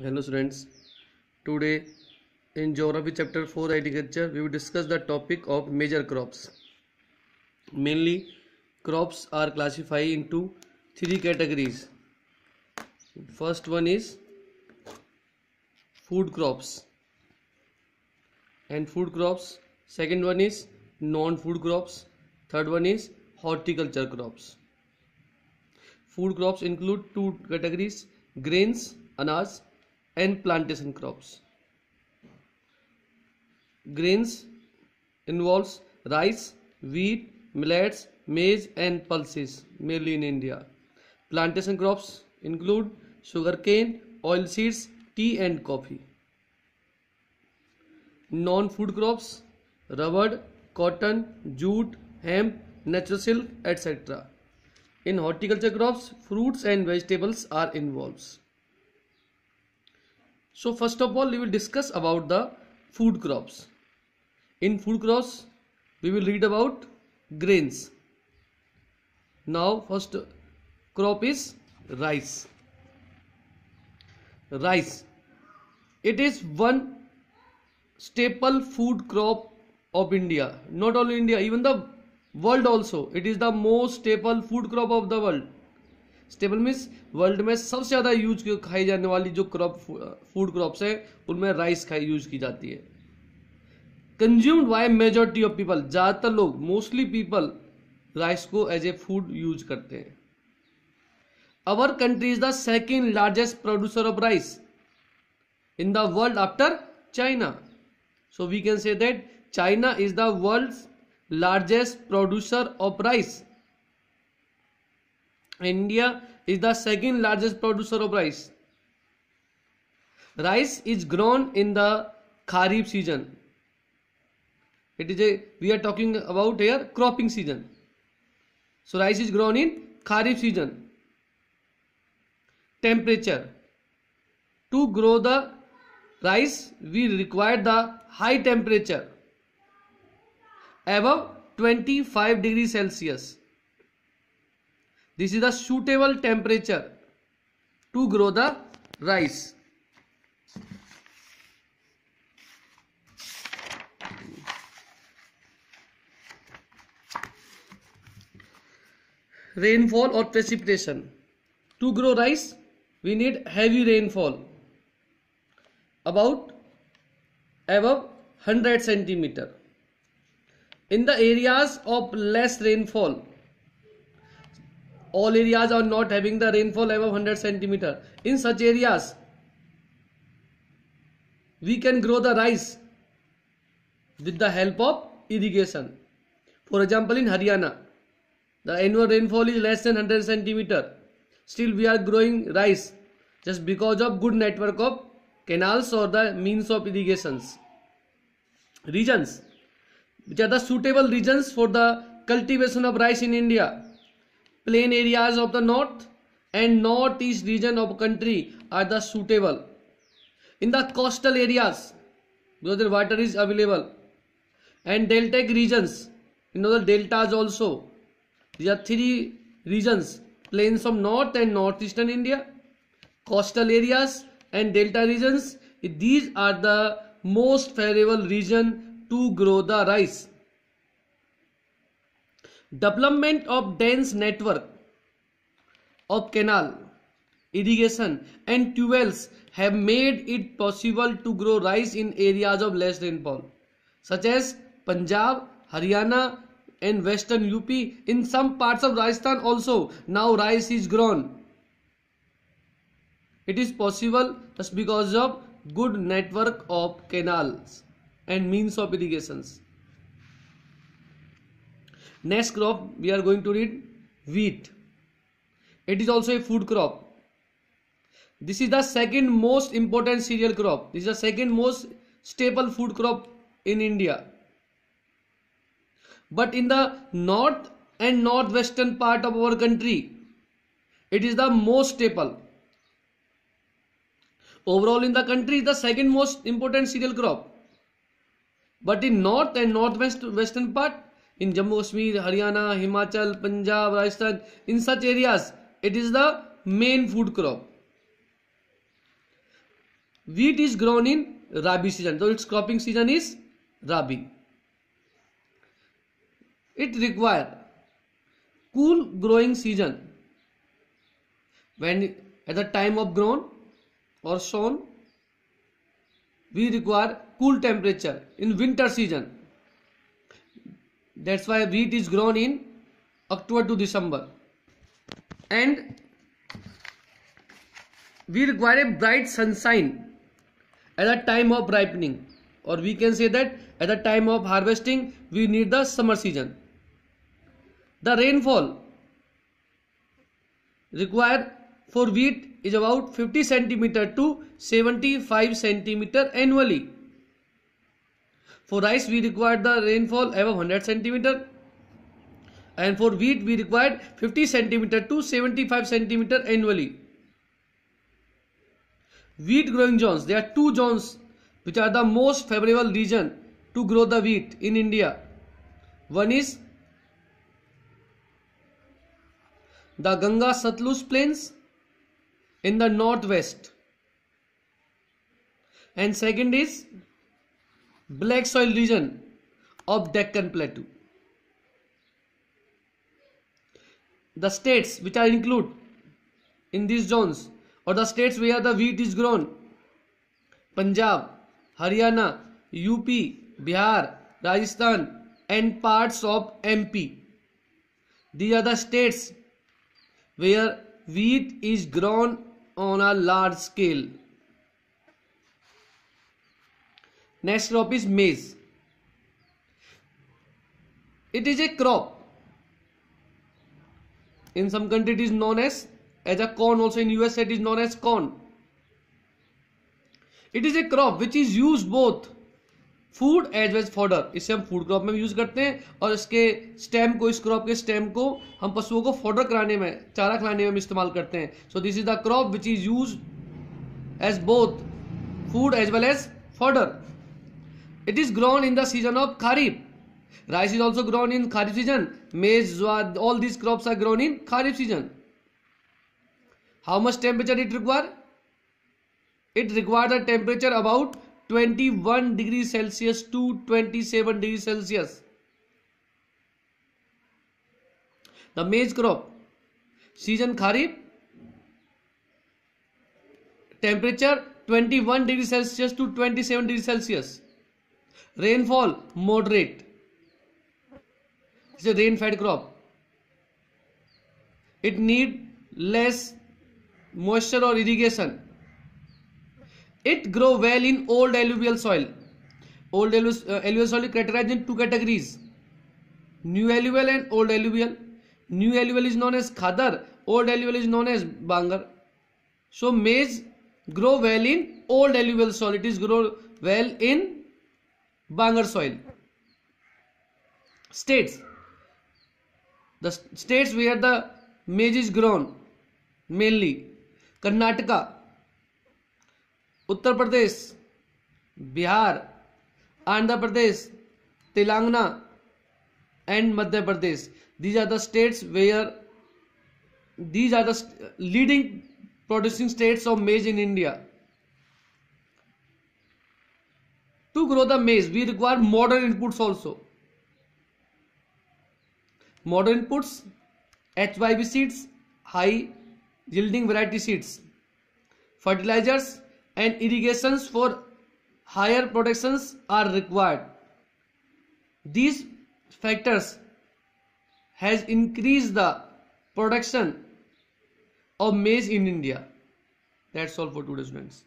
Hello students, today in Geography chapter 4 Agriculture we will discuss the topic of major crops. Mainly crops are classified into three categories. First one is food crops and food crops. Second one is non-food crops. Third one is horticulture crops. Food crops include two categories: grains, anaj, and plantation crops. Grains involves rice, wheat, millets, maize and pulses, mainly in India. Plantation crops include sugarcane, oilseeds, tea and coffee. Non-food crops: rubber, cotton, jute, hemp, natural silk, etc. In horticulture crops, fruits and vegetables are involved. So first of all, we will discuss about the food crops. In food crops, we will read about grains. Now first crop is rice. Rice. It is one staple food crop of India. Not only India, even the world also. It is the most staple food crop of the world. Stable means world में सबसे ज़्यादा use खाई जाने वाली जो crop food crops है उनमें rice use की जाती है. Consumed by majority of people, ज़्यादातर लोग, मोस्टली पीपल राइस को एज ए फूड यूज करते हैं. Our country is the second largest producer of rice in the world after China. So we can say that China is the world's largest producer of rice. India is the second largest producer of rice. Rice is grown in the Kharif season. We are talking about here cropping season. So rice is grown in Kharif season. Temperature. To grow the rice, we require the high temperature above 25 degrees Celsius. This is the suitable temperature to grow the rice. Rainfall or precipitation. To grow rice, we need heavy rainfall about above 100 centimeter. In the areas of less rainfall, all areas are not having the rainfall above 100 centimeter. In such areas, we can grow the rice with the help of irrigation. For example, in Haryana, the annual rainfall is less than 100 centimeter. Still, we are growing rice just because of good network of canals or the means of irrigations. Regions, which are the suitable regions for the cultivation of rice in India. Plain areas of the north and northeast region of country are the suitable. In the coastal areas, because the water is available, and deltaic regions, the deltas also. These are three regions: plains of north and northeastern India, coastal areas and delta regions. These are the most favorable region to grow the rice. Development of dense network of canal, irrigation and tubewells have made it possible to grow rice in areas of less rainfall, such as Punjab, Haryana and western UP. In some parts of Rajasthan also now rice is grown. It is possible just because of good network of canals and means of irrigations. Next crop we are going to read wheat. It is also a food crop. This is the second most important cereal crop. This is the second most staple food crop in India. But in the north and northwestern part of our country, it is the most staple. Overall in the country, it is the second most important cereal crop. But in north and northwestern part, in Jammu Kashmir, Haryana, Himachal, Punjab, Rajasthan, in such areas, it is the main food crop. wheat is grown in Rabi season, so its cropping season is Rabi. It require cool growing season. When at the time of grown or sown, we require cool temperature in winter season. That's why wheat is grown in October to December. And we require a bright sunshine at the time of ripening, or we can say that at the time of harvesting we need the summer season. The rainfall required for wheat is about 50 centimeter to 75 centimeter annually. For rice we require the rainfall above 100 centimeter, and for wheat we required 50 centimeter to 75 centimeter annually. Wheat growing zones, there are two zones which are the most favorable region to grow the wheat in India. One is the Ganga Satluj plains in the northwest, and second is black soil region of Deccan Plateau. The states which are included in these zones, or the states where the wheat is grown: Punjab, Haryana, UP, Bihar, Rajasthan and parts of MP. These are the states where wheat is grown on a large scale. Next crop is maize. It is a crop. In some country it is known as a corn, also in US it is known as corn. It is a crop which is used both food as wedge fodder. इसे हम food crop में use करते हैं, और इसके stem को, इस crop के स्टेम को हम पशुओं को फॉडर कराने में, चारा खिलाने में हम इस्तेमाल करते हैं. So this is the crop which is use as both food as well as fodder. It is grown in the season of kharif. Rice is also grown in Kharif season. Maize, all these crops are grown in Kharif season. How much temperature it require? It requires a temperature about 21 degrees Celsius to 27 degrees Celsius. The maize crop, season Kharif, temperature 21 degrees Celsius to 27 degrees Celsius. Rainfall moderate. It's a rain-fed crop. It need less moisture or irrigation. It grow well in old alluvial soil. Old alluvial soil is categorized in two categories: new alluvial and old alluvial. New alluvial is known as Khadar. Old alluvial is known as Bangar. So maize grow well in old alluvial soil. It is grow well in Bangar soil. States. The states where the maize is grown mainly: Karnataka, Uttar Pradesh, Bihar, Andhra Pradesh, Telangana and Madhya Pradesh. These are the states where, these are the leading producing states of maize in India. To grow the maize we require modern inputs also. Modern inputs: HYB seeds, high yielding variety seeds, fertilizers and irrigations for higher productions are required. These factors has increased the production of maize in India. That's all for today, students.